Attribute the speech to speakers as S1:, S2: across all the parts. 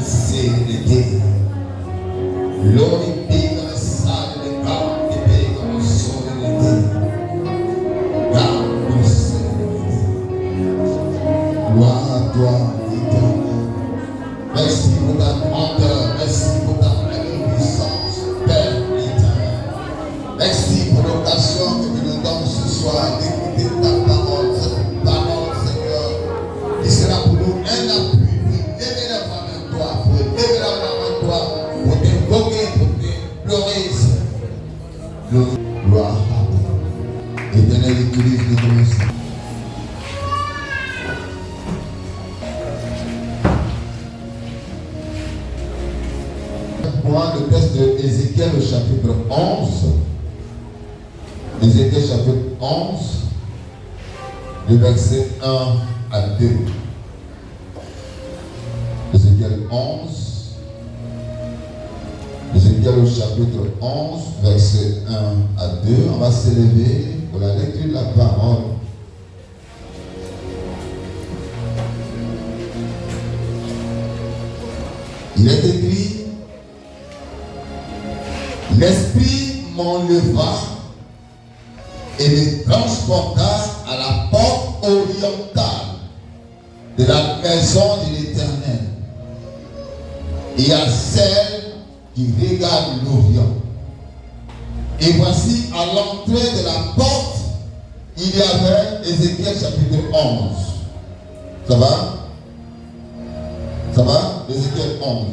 S1: sérénité. L'eau est pays dans le sale, les gars, les pays dans la sérénité. Garde la sérénité. Gloire à toi, éternel. Merci pour ta grandeur, merci pour ta magnificence, Père éternel. Merci pour l'occasion que tu nous donnes ce soir d'écouter ta parole, cette parole, Seigneur, qui sera pour nous un appui. Lever la main à toi, pour lever la main à toi, pour t'invoquer, pour te pleurer, Seigneur. Gloire à toi. Éternel, utilise-nous comme ça. Le texte de Ézéchiel au chapitre 11. Ézéchiel chapitre 11, le verset 1 à 2. Ézéchiel 11. Ézéchiel au chapitre 11, verset 1 à 2. On va s'élever pour la lecture de la parole. Il est écrit: l'Esprit m'enleva et me transporta à la porte orientale de la maison de l'Éternel et à celle qui regarde l'Orient. Et voici, à l'entrée de la porte, il y avait Ézéchiel chapitre 11. Ça va? Ça va? Ézéchiel 11.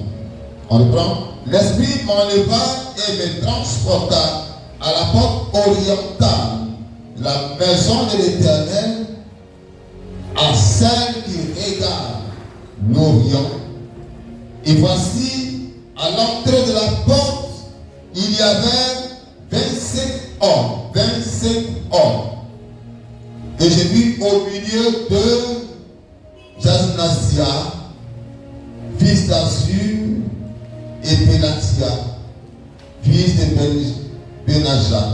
S1: On reprend. L'Esprit m'enleva et me transporta à la porte orientale de la maison de l'Éternel, à celle qui regarde l'Orient. Et voici, à l'entrée de la porte, il y avait 25 hommes. 25 hommes. Et j'ai vu au milieu de Jasnasia, fils d'Assur, et Pélatia, fils de Benaja,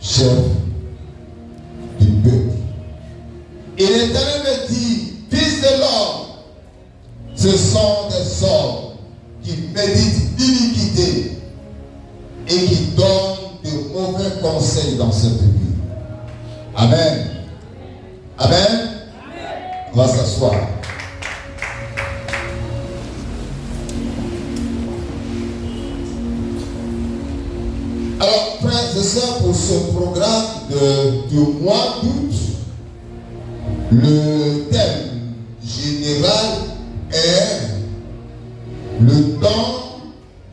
S1: chef du peuple. Et l'Éternel me dit: fils de l'homme, ce sont des hommes qui méditent l'iniquité et qui donnent de mauvais conseils dans cette vie. Amen. Amen. On va s'asseoir. Alors, frères et sœurs, pour ce programme du mois d'août, le thème général est le temps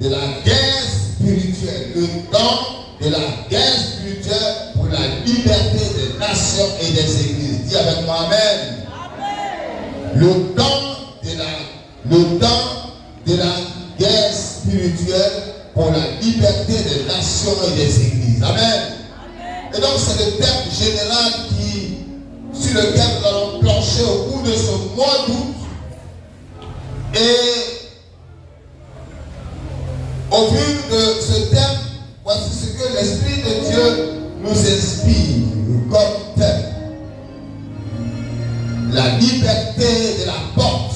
S1: de la guerre spirituelle. Le temps de la guerre spirituelle pour la liberté des nations et des églises. Dis avec moi Amen. Amen. Le temps de la guerre spirituelle pour la liberté des nations et des églises. Amen. Amen. Et donc c'est le thème général sur lequel nous allons plancher au cours de ce mois d'août. Et au vu de ce thème, voici ce que l'Esprit de Dieu nous inspire comme thème. La liberté de la porte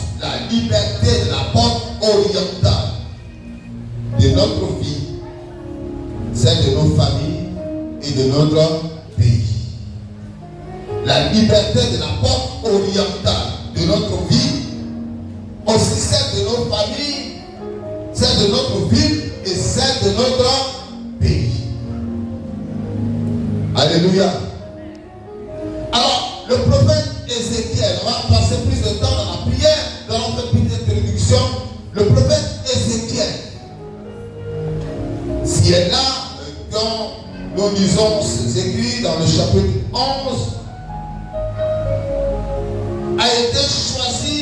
S1: orientale de notre vie, celle de nos familles et de notre pays. La liberté de la porte orientale de notre vie, aussi celle de nos familles, celle de notre ville et celle de notre pays. Alléluia. Alors, le prophète Ézéchiel, on va passer plus de temps dans la prière, nous allons faire une petite introduction. Le prophète Ézéchiel, s'il est là, quand nous lisons ces écrits dans le chapitre 11, a été choisi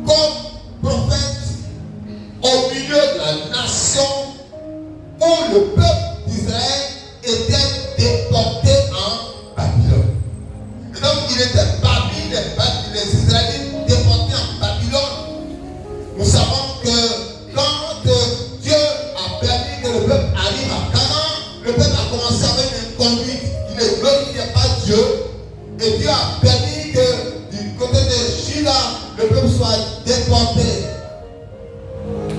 S1: comme prophète au milieu de la nation où le peuple d'Israël était déporté en Babylone. Et donc il était parmi les Israélites déportés en Babylone. Nous savons que quand Dieu a permis que le peuple arrive à Canaan, le peuple a commencé avec une conduite qui ne glorifiait pas Dieu. Et Dieu a permis que du côté de Juda, le peuple soit déporté.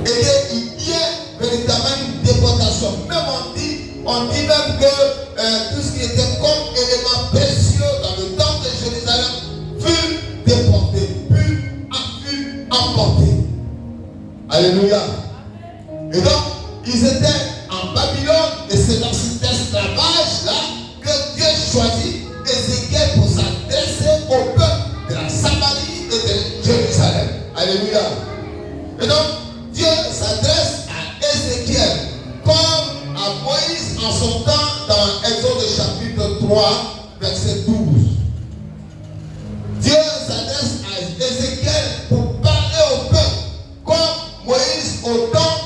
S1: Et qu'il y ait véritablement une déportation. Même on dit même que tout ce qui était comme élément précieux dans le temple de Jérusalem fut déporté, fut emporté. Alléluia. Et donc, ils étaient en Babylone et c'est dans cet esclavage-là que Dieu choisit Ézéchiel pour s'adresser au peuple de la Samarie et de Jérusalem. Alléluia. Et donc, Dieu s'adresse à Ézéchiel comme à Moïse en son temps dans Exode chapitre 3, verset 12. Dieu s'adresse à Ézéchiel pour parler au peuple comme Moïse au temps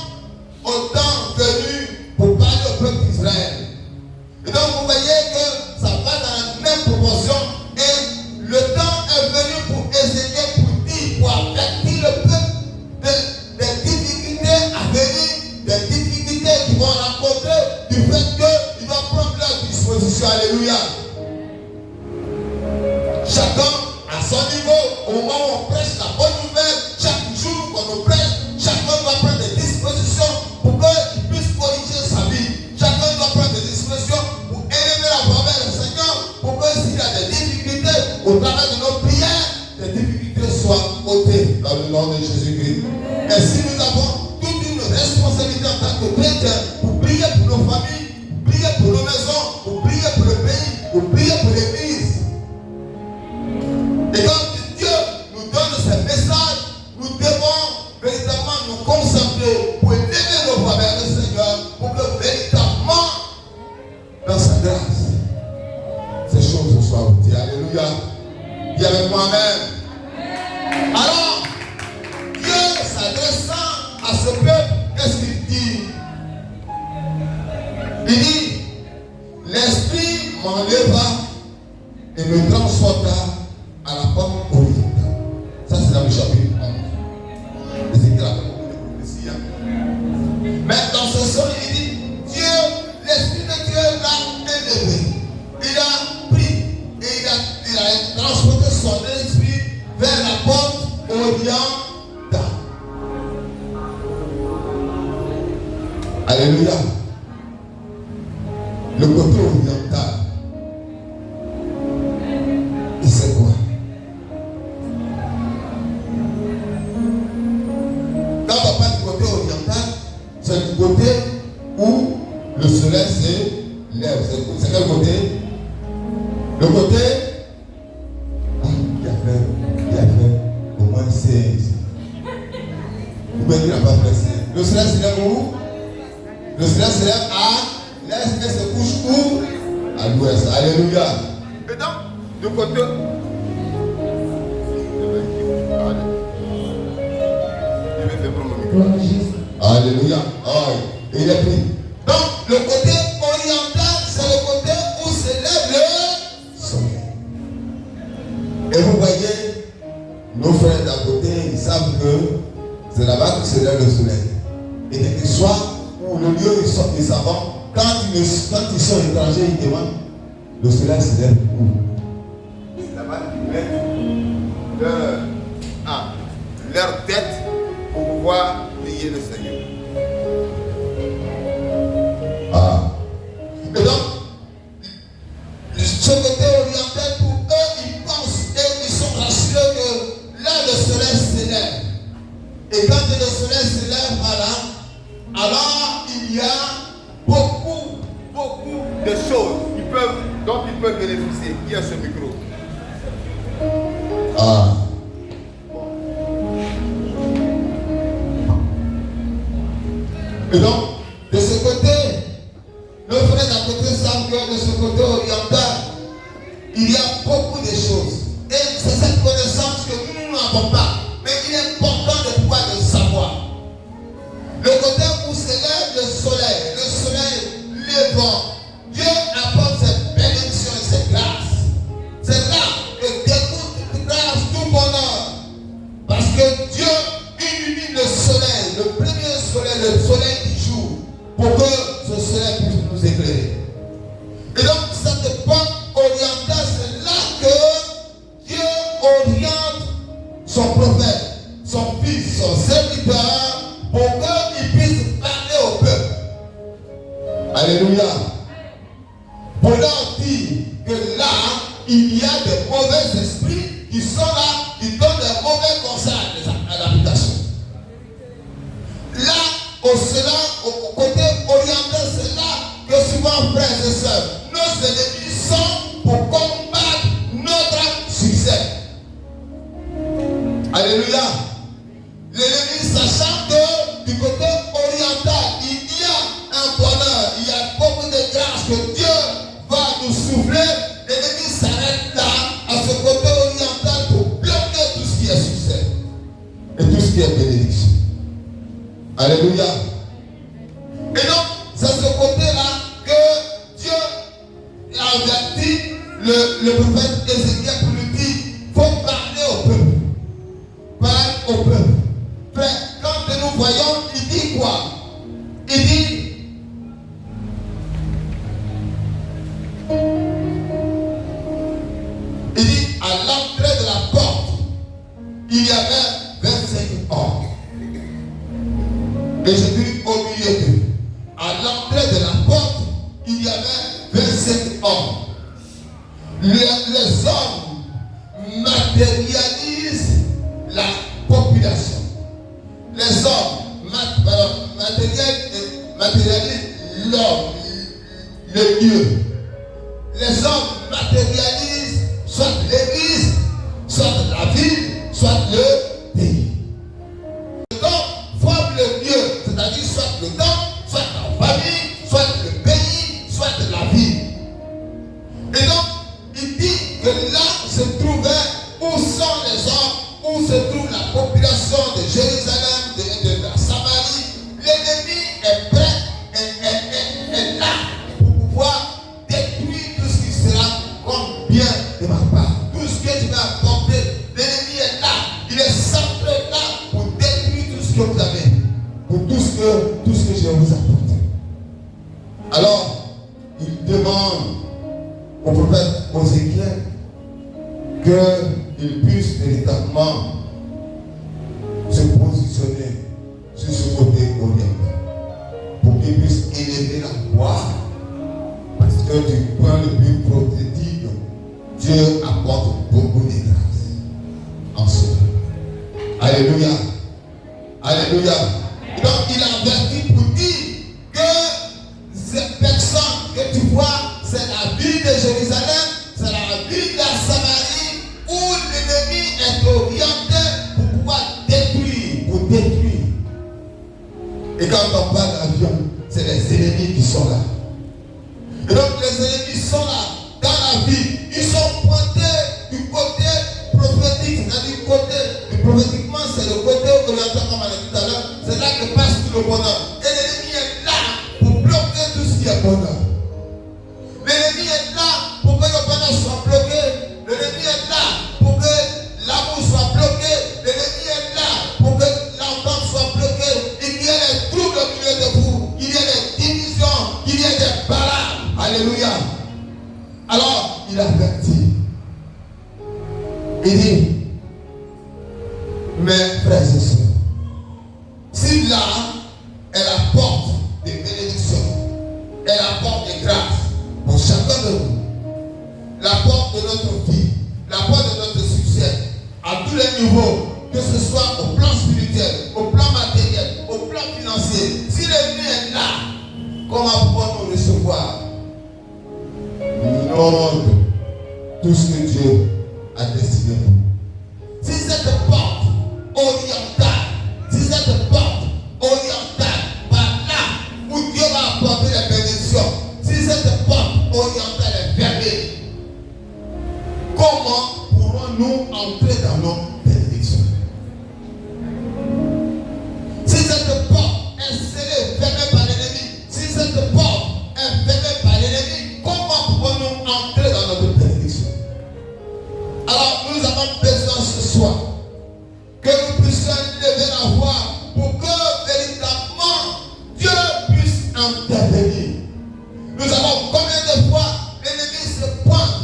S1: venu pour parler au peuple d'Israël. Et donc vous voyez que ça va dans la même proportion et le temps est venu pour Ézéchiel pour dire, pour avertir le peuple des difficultés à venir, des difficultés qu'ils vont rencontrer du fait qu'ils vont prendre leur disposition. Alléluia. Chacun à son niveau, au moment où on prêche la bonne nouvelle, chaque jour qu'on nous prêche, chacun doit prendre des dispositions pour qu'il puisse corriger sa vie. Chacun doit prendre des dispositions pour élever la voix vers le Seigneur, pour que s'il y a des difficultés au travers de nos prières, les difficultés soient ôtées dans le nom de Jésus-Christ. Et si nous avons toute une responsabilité en tant que chrétiens pour prier pour nos familles, pour prier pour nos maisons, pour prier pour le pays, pour prier pour l'Église. Et quand Dieu nous donne ces messages, nous devons véritablement nous concentrer pour élever nos voix vers le Seigneur, pour que véritablement, dans sa grâce, ces choses soient dites. Alléluia. Dis avec moi-même. Alors, Dieu s'adressant à ce peuple, qu'est-ce qu'il dit? Il dit, l'Esprit m'enleva et me transporta à la porte orientale. Ça, c'est dans le chapitre 11. Ézéchiel a fait beaucoup de prophéties. Mais dans ce son, il dit, Dieu, l'Esprit de Dieu l'a élevé. Il a pris et il a transporté son esprit vers la porte orientale. Alléluia. Le côté oriental. Et c'est quoi? Quand on parle du côté oriental, c'est du côté où le soleil se lève. C'est quel côté? Le côté il a fait au moins 16. Vous pouvez dire, il n'a pas fait 16. Le soleil se lève où? Le soleil se lève à l'est et se couche où? À l'ouest. Alléluia. Et donc, du côté. Alléluia. Oh, et il est pris. Donc, le côté oriental, c'est le côté où se lève le soleil. Et vous voyez, nos frères d'à côté, ils savent que c'est là-bas que se lève le soleil. Et quel que soit où le lieu ils sont, ils savent, quand ils sont étrangers, ils demandent le soleil se lève où? C'est là-bas qu'ils mettent leur tête pour pouvoir prier le Seigneur. Ah. Et donc, ce côté oriental, pour eux, ils pensent et ils sont rassurés que là, le soleil s'élève. Et quand le soleil s'élève, voilà, alors il y a beaucoup de choses dont ils peuvent bénéficier. Qui a ce micro? Ah. Et donc, de ce côté, nos frères d'à côté savent que de ce côté oriental, il y a beaucoup de choses. Et c'est cette connaissance que nous n'avons pas. Mais il est important de pouvoir le savoir. Le côté où s'élève le soleil levant, Dieu apporte cette bénédiction et cette grâce. C'est là que découle toute grâce, tout bonheur. Parce que Dieu illumine le soleil, le premier soleil, le soleil du jour, pour que ce soleil puisse nous éclairer. Et donc, Alléluia. Pour leur dire que là, il y a de mauvais esprits qui sont là, qui donnent de mauvais conseils à l'habitation. Là, au côté oriental, c'est là que souvent, frères et sœurs, nos ennemis sont pour combattre notre succès. Alléluia. L'ennemi, sachant que du côté oriental, il y a un bonheur, il y a beaucoup de grâce que Dieu va nous souffler, l'ennemi s'arrête là, à ce côté oriental, pour bloquer tout ce qui est succès et tout ce qui est bénédiction. Alléluia. Et donc, c'est ce côté-là que Dieu a averti le prophète Ézéchiel pour lui dire, il faut parler au peuple. Parle au peuple. Frère, quand nous voyons, il dit quoi? Il dit à l'entrée de la porte, il y avait 25 hommes. Et je dis au milieu d'eux, à l'entrée de la porte, il y avait 25 hommes. Les hommes matérialisent la population. Les hommes matérialisent l'homme, le Dieu. Les hommes matérialisent soit l'église, soit la ville, soit le pays. Le temps forme le Dieu, c'est-à-dire soit le temps, soit la famille, soit le pays, soit la ville. Et donc, il dit que là se trouvait où sont les hommes, où se trouve la population de Jérusalem, de la Samarie. L'ennemi est prêt, est là pour pouvoir détruire tout ce qui sera comme bien de ma part. Tout ce que je vais apporter, l'ennemi est là. Il est centré là pour détruire tout ce que vous avez, pour tout ce que je vous apporte. Alors, il demande au prophète Ézéchiel qu'il puisse véritablement se positionner sur ce côté oriental pour qu'il puisse élever la voix, parce que du point de vue prophétique, Dieu apporte beaucoup de grâce en ce temps. Alléluia. Alléluia. Et donc il a averti pour dire que cette personne que tu vois, c'est la ville de Jérusalem, c'est la ville de la Samarie où l'ennemi est orienté pour pouvoir détruire, pour détruire. Et quand on parle d'avion, c'est les ennemis qui sont là. Et donc les ennemis sont là, dans la ville, ils sont pointés du côté prophétique, c'est-à-dire côté, prophétiquement c'est le côté oriental comme on a dit tout à l'heure, c'est là que passe tout le bonheur. Et l'ennemi est là pour bloquer tout ce qui est bonheur. L'ennemi est là pour que le bonheur soit bloqué. L'ennemi est là pour que l'amour soit bloqué. L'ennemi est là pour que l'entente soit bloquée. Il y a des troubles au milieu de vous. Il y a des divisions. Il y a des bagarres. Alléluia. Alors, il avertit. Il dit, mes frères et sœurs, si là est la porte de bénédiction, est la porte de grâce pour chacun de nous, la porte de notre vie, la porte de notre succès, à tous les niveaux, que ce soit au plan spirituel, au plan matériel, au plan financier. Si l'ennemi est là, comment pouvons-nous recevoir tout ce que Dieu a destiné pour nous? Si cette porte orientale, si cette porte orientale, par là où Dieu va apporter les bénédictions, si cette porte orientale est fermée, comment pourrons-nous entrer dans nos bénédictions? Si cette porte est scellée, fermée par l'ennemi, si cette porte est fermée par l'ennemi, comment pouvons-nous entrer dans notre bénédiction? Alors nous avons besoin ce soir que nous puissions lever la voix pour que véritablement Dieu puisse intervenir. Nous avons combien de fois l'ennemi se pointe?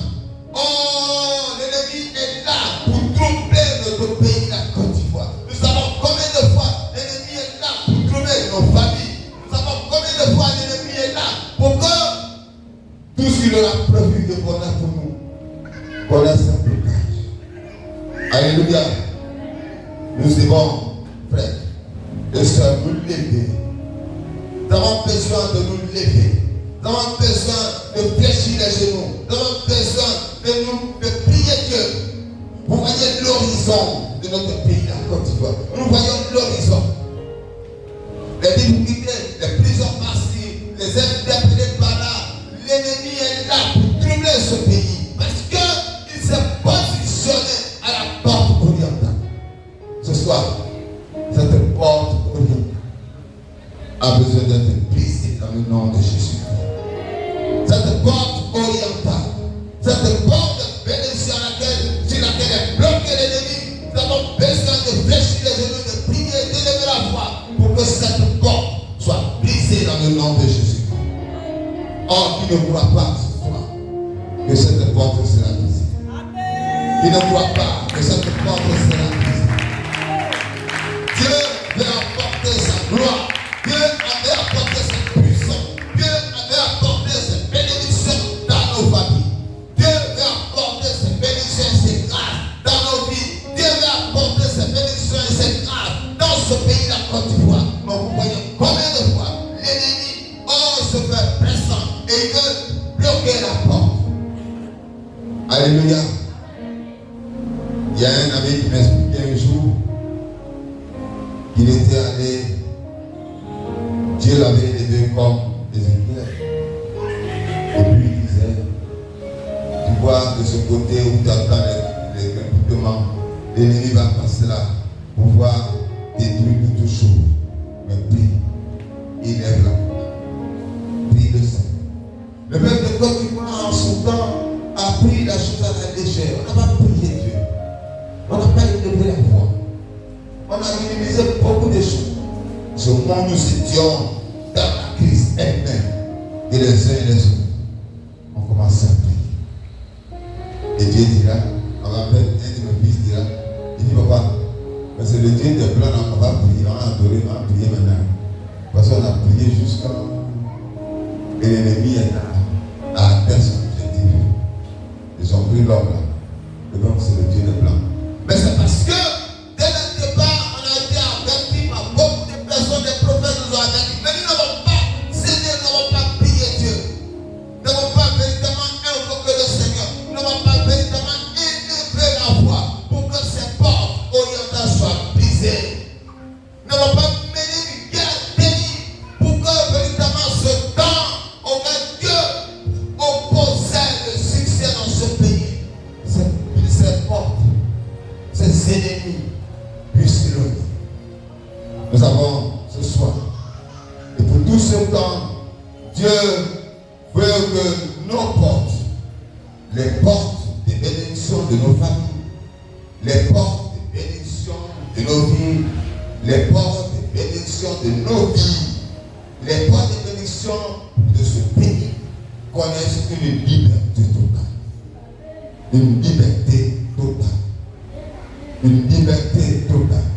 S1: Oh, l'ennemi est là pour troubler notre pays, la Côte d'Ivoire. Nous savons combien de fois l'ennemi est là pour troubler nos familles. Nous savons combien de fois l'ennemi est là pour de se nous lever. Nous avons besoin de nous lever. Nous avons besoin de fléchir les genoux. Nous avons besoin de prier Dieu. Vous voyez l'horizon de notre pays, la Côte d'Ivoire. Nous voyons l'horizon. Les difficultés, les prisons par-ci, les interpellés par là. L'ennemi est là pour troubler ce pays. Parce qu'il s'est positionné à la porte orientale. Ce soir, cette porte orientale a besoin d'être brisée dans le nom de Jésus-Christ. Cette porte orientale, cette porte sur laquelle est bloqué l'ennemi, nous avons besoin de fléchir les genoux, de prier, d'élever la voix pour que cette porte soit brisée dans le nom de Jésus. Or, qui ne croit pas ce soir que cette porte sera brisée. Qui ne croit pas que cette porte sera brisée. Dieu veut apporter sa gloire. Dieu avait apporté sa puissance. Dieu avait apporté ses bénédictions dans nos familles. Dieu veut apporter ses bénédictions et ses grâces dans nos vies. Dieu veut apporter ses bénédictions et ses grâces dans ce pays, la Côte d'Ivoire. Mais vous voyez combien de fois l'ennemi se fait pressant et il veut bloquer la porte. Alléluia. Il y a un ami qui m'expliquait un jour qu'il était allé, Dieu l'avait élevé comme Ézéchiel. Et puis il disait, tu vois de ce côté où tu attends les recrutements, l'ennemi va passer là pour pouvoir détruire toutes choses. Mais prie, il lève la porte. Prie le Seigneur. Le peuple de Côte d'Ivoire en son temps a pris la chose à la légère. On n'a pas prié Dieu. On n'a pas élevé la voix. On a minimisé beaucoup de choses. Ce moment nous étions dans la crise elle-même. Et les uns et les autres ont commencé à prier. Et Dieu dira, on rappelle, un de mes fils dira, il dit papa, mais c'est le Dieu des plans, on va prier, on va adorer, on va prier maintenant. Parce qu'on a prié jusqu'à et l'ennemi est là, a atteint son objectif. Ils ont pris l'homme là. Et donc c'est le Dieu des plans. Mais c'est parce que dès le départ, on a été averti par beaucoup de personnes, des prophètes nous ont avertis. Mais nous n'avons pas cédé, nous n'avons pas prié Dieu. Nous n'avons pas véritablement invoqué le Seigneur. Nous n'avons pas véritablement élevé la voix pour que ces portes orientales soient brisées. Nous n'avons pas mené une guerre bénie pour que véritablement ce temps auquel Dieu opposait le succès dans ce pays, ces portes, ces ennemis puissent s'éloigner. Nous avons ce soir, et pour tout ce temps, Dieu veut que nos portes, les portes des bénédictions de nos familles, les portes des bénédictions de nos vies, les portes des bénédictions de nos vies, les portes des bénédictions de ce pays connaissent une liberté totale. Une liberté totale. Une liberté totale.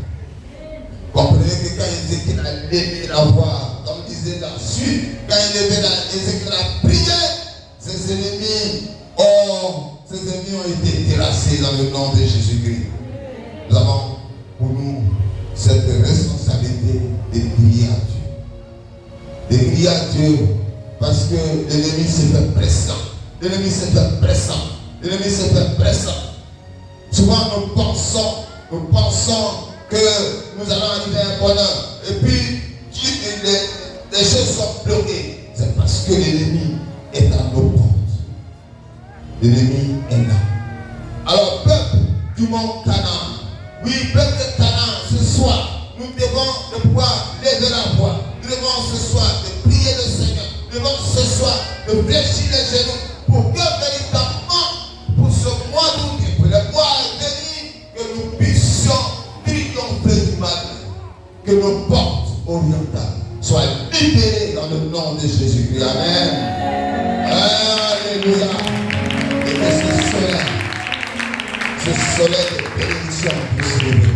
S1: Comprenez que quand Ézéchiel a levé la voix, comme disait la suite, quand il levait Ézéchiel a prié, ses ennemis ont été terrassés dans le nom de Jésus-Christ. Nous avons pour nous cette responsabilité de prier à Dieu. De prier à Dieu parce que l'ennemi s'est fait pressant. L'ennemi s'est fait pressant. L'ennemi s'est fait pressant. Souvent nous pensons que nous allons arriver à un bonheur. Et puis les choses sont bloquées. C'est parce que l'ennemi est à nos portes. L'ennemi est là. Alors peuple du mont Canaan, oui, peuple de Canaan, ce soir, nous devons pouvoir lever la voix. Nous devons ce soir de prier le Seigneur. Nous devons ce soir de fléchir les genoux pour que véritablement, pour ce mois d'août et pour le mois à venir, que nous puissions triompher du mal. Que nos portes orientales soient libérées dans le nom de Jésus-Christ. Amen. Alléluia. Et que ce soleil de bénédiction puisse lever.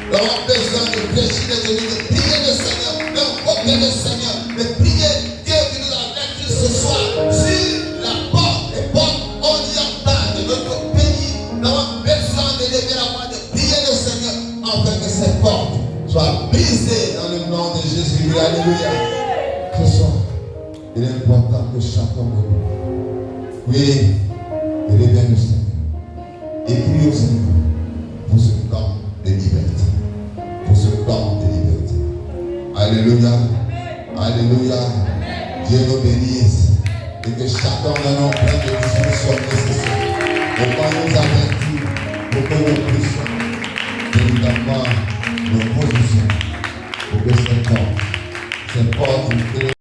S1: Nous avons besoin de fléchir les genoux, de prier le Seigneur, d'invoquer le Seigneur, de prier Dieu qui nous a avertis ce soir sur la porte, les portes orientales de notre pays. Nous avons besoin de lever la voix, de prier le Seigneur, afin que ces portes soit brisé dans le nom de Jésus. Alléluia. Ce soir, il est important que chacun de nous, oui, revienne au Seigneur. Et prie au Seigneur pour ce temps de liberté. Pour ce temps de liberté. Alléluia. Alléluia. Dieu nous bénisse. Et que chacun de nous prenne les dispositions nécessaires. Et qu'on nous avertit pour que nous puissions véritablement nos positions. Pour que cette porte